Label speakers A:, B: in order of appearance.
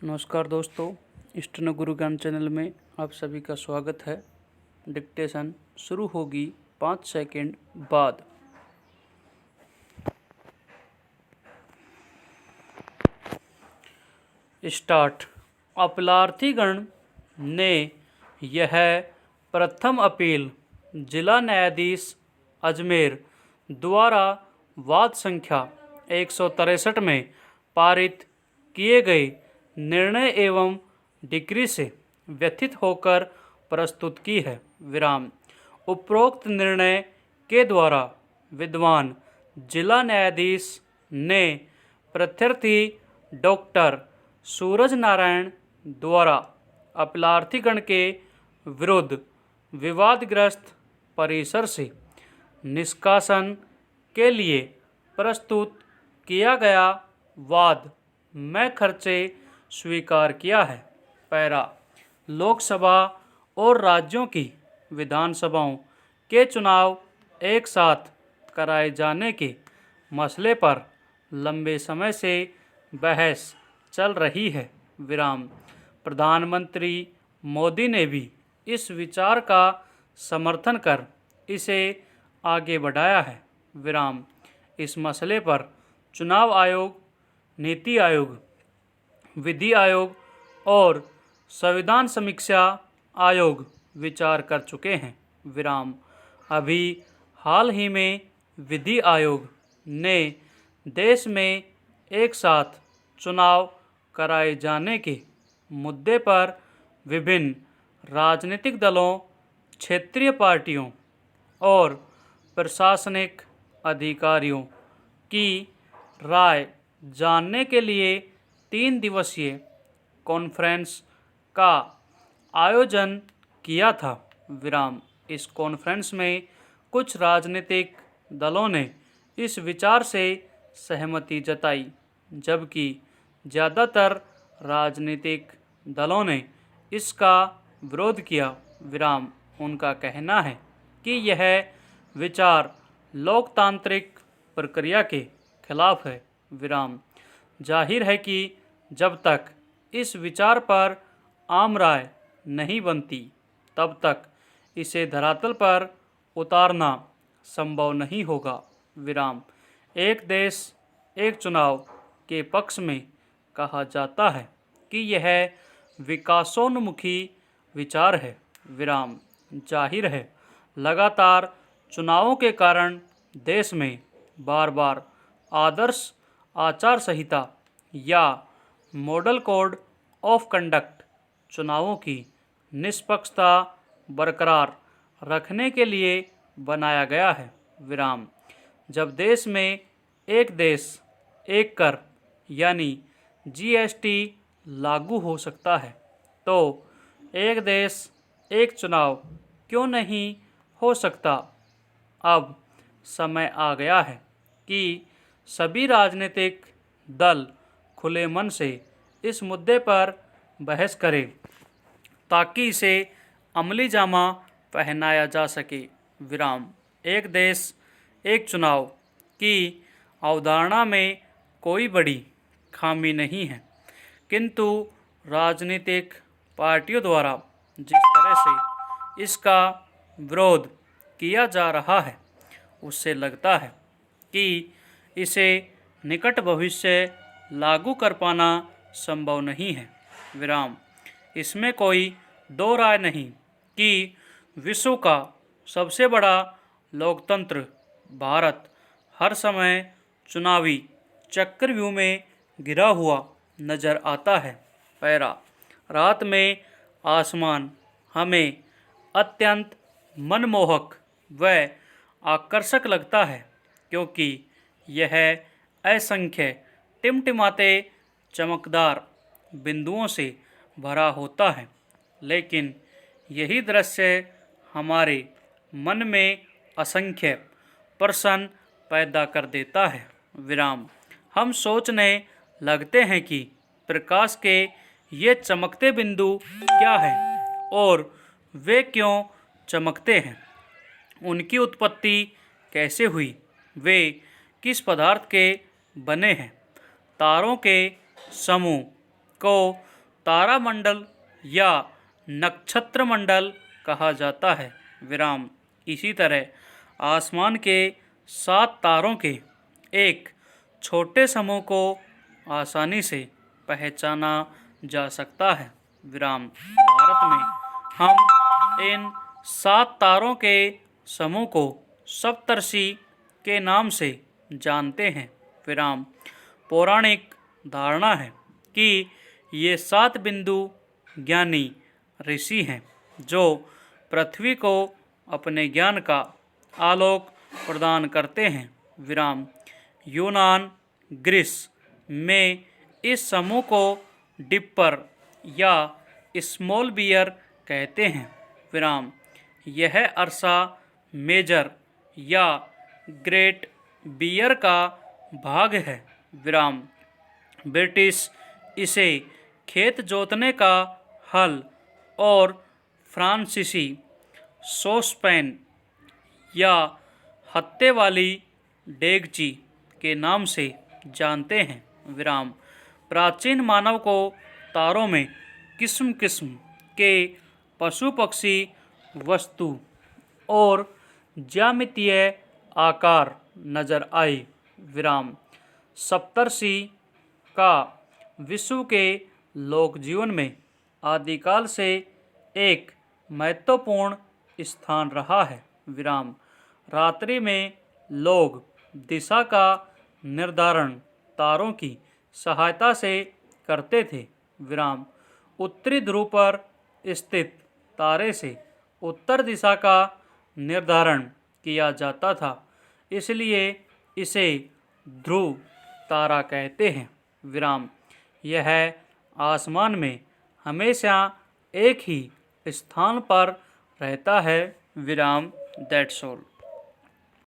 A: नमस्कार दोस्तों, स्टेनो गुरु ज्ञान चैनल में आप सभी का स्वागत है। डिक्टेशन शुरू होगी 5 सेकंड बाद। स्टार्ट। अपीलार्थीगण ने यह प्रथम अपील जिला न्यायाधीश अजमेर द्वारा वाद संख्या 163 में पारित किए गए निर्णय एवं डिक्री से व्यथित होकर प्रस्तुत की है। विराम। उपरोक्त निर्णय के द्वारा विद्वान जिला न्यायाधीश ने प्रत्यर्थी डॉक्टर सूरज नारायण द्वारा अपीलार्थीगण के विरुद्ध विवादग्रस्त परिसर से निष्कासन के लिए प्रस्तुत किया गया वाद में खर्चे स्वीकार किया है। पैरा। लोकसभा और राज्यों की विधानसभाओं के चुनाव एक साथ कराए जाने के मसले पर लंबे समय से बहस चल रही है। विराम। प्रधानमंत्री मोदी ने भी इस विचार का समर्थन कर इसे आगे बढ़ाया है। विराम। इस मसले पर चुनाव आयोग, नीति आयोग, विधि आयोग और संविधान समीक्षा आयोग विचार कर चुके हैं। विराम। अभी हाल ही में विधि आयोग ने देश में एक साथ चुनाव कराए जाने के मुद्दे पर विभिन्न राजनीतिक दलों, क्षेत्रीय पार्टियों और प्रशासनिक अधिकारियों की राय जानने के लिए 3 दिवसीय कॉन्फ्रेंस का आयोजन किया था। विराम। इस कॉन्फ्रेंस में कुछ राजनीतिक दलों ने इस विचार से सहमति जताई, जबकि ज़्यादातर राजनीतिक दलों ने इसका विरोध किया। विराम। उनका कहना है कि यह विचार लोकतांत्रिक प्रक्रिया के खिलाफ है। विराम। जाहिर है कि जब तक इस विचार पर आम राय नहीं बनती, तब तक इसे धरातल पर उतारना संभव नहीं होगा। विराम। एक देश एक चुनाव के पक्ष में कहा जाता है कि यह विकासोन्मुखी विचार है। विराम। जाहिर है, लगातार चुनावों के कारण देश में बार बार आदर्श आचार संहिता या मॉडल कोड ऑफ कंडक्ट चुनावों की निष्पक्षता बरकरार रखने के लिए बनाया गया है। विराम। जब देश में एक देश एक कर यानी जीएसटी लागू हो सकता है, तो एक देश एक चुनाव क्यों नहीं हो सकता? अब समय आ गया है कि सभी राजनीतिक दल खुले मन से इस मुद्दे पर बहस करें, ताकि इसे अमली जामा पहनाया जा सके। विराम। एक देश एक चुनाव की अवधारणा में कोई बड़ी खामी नहीं है, किंतु राजनीतिक पार्टियों द्वारा जिस तरह से इसका विरोध किया जा रहा है, उससे लगता है कि इसे निकट भविष्य लागू कर पाना संभव नहीं है। विराम। इसमें कोई दो राय नहीं कि विश्व का सबसे बड़ा लोकतंत्र भारत हर समय चुनावी चक्रव्यूह में घिरा हुआ नजर आता है। पैरा। रात में आसमान हमें अत्यंत मनमोहक व आकर्षक लगता है, क्योंकि यह असंख्य टिमटिमाते चमकदार बिंदुओं से भरा होता है, लेकिन यही दृश्य हमारे मन में असंख्य प्रश्न पैदा कर देता है। विराम। हम सोचने लगते हैं कि प्रकाश के ये चमकते बिंदु क्या हैं और वे क्यों चमकते हैं, उनकी उत्पत्ति कैसे हुई, वे किस पदार्थ के बने हैं। तारों के समूह को तारामंडल या नक्षत्र मंडल कहा जाता है। विराम। इसी तरह आसमान के 7 तारों के एक छोटे समूह को आसानी से पहचाना जा सकता है। विराम। भारत में हम इन 7 तारों के समूह को सप्तर्षि के नाम से जानते हैं। विराम। पौराणिक धारणा है कि ये 7 बिंदु ज्ञानी ऋषि हैं जो पृथ्वी को अपने ज्ञान का आलोक प्रदान करते हैं। विराम। यूनान ग्रीस में इस समूह को डिप्पर या स्मॉल बियर कहते हैं। विराम। यह अर्सा मेजर या ग्रेट बियर का भाग है। विराम। ब्रिटिश इसे खेत जोतने का हल और फ्रांसीसी सॉसपैन या हत्ते वाली डेगची के नाम से जानते हैं। विराम। प्राचीन मानव को तारों में किस्म किस्म के पशु पक्षी वस्तु और ज्यामितीय आकार नजर आए। विराम। सप्तर्षि का विश्व के लोक जीवन में आदिकाल से एक महत्वपूर्ण स्थान रहा है। विराम। रात्रि में लोग दिशा का निर्धारण तारों की सहायता से करते थे। विराम। उत्तरी ध्रुव पर स्थित तारे से उत्तर दिशा का निर्धारण किया जाता था, इसलिए इसे ध्रुव तारा कहते हैं। विराम। यह आसमान में हमेशा एक ही स्थान पर रहता है। विराम। That's all.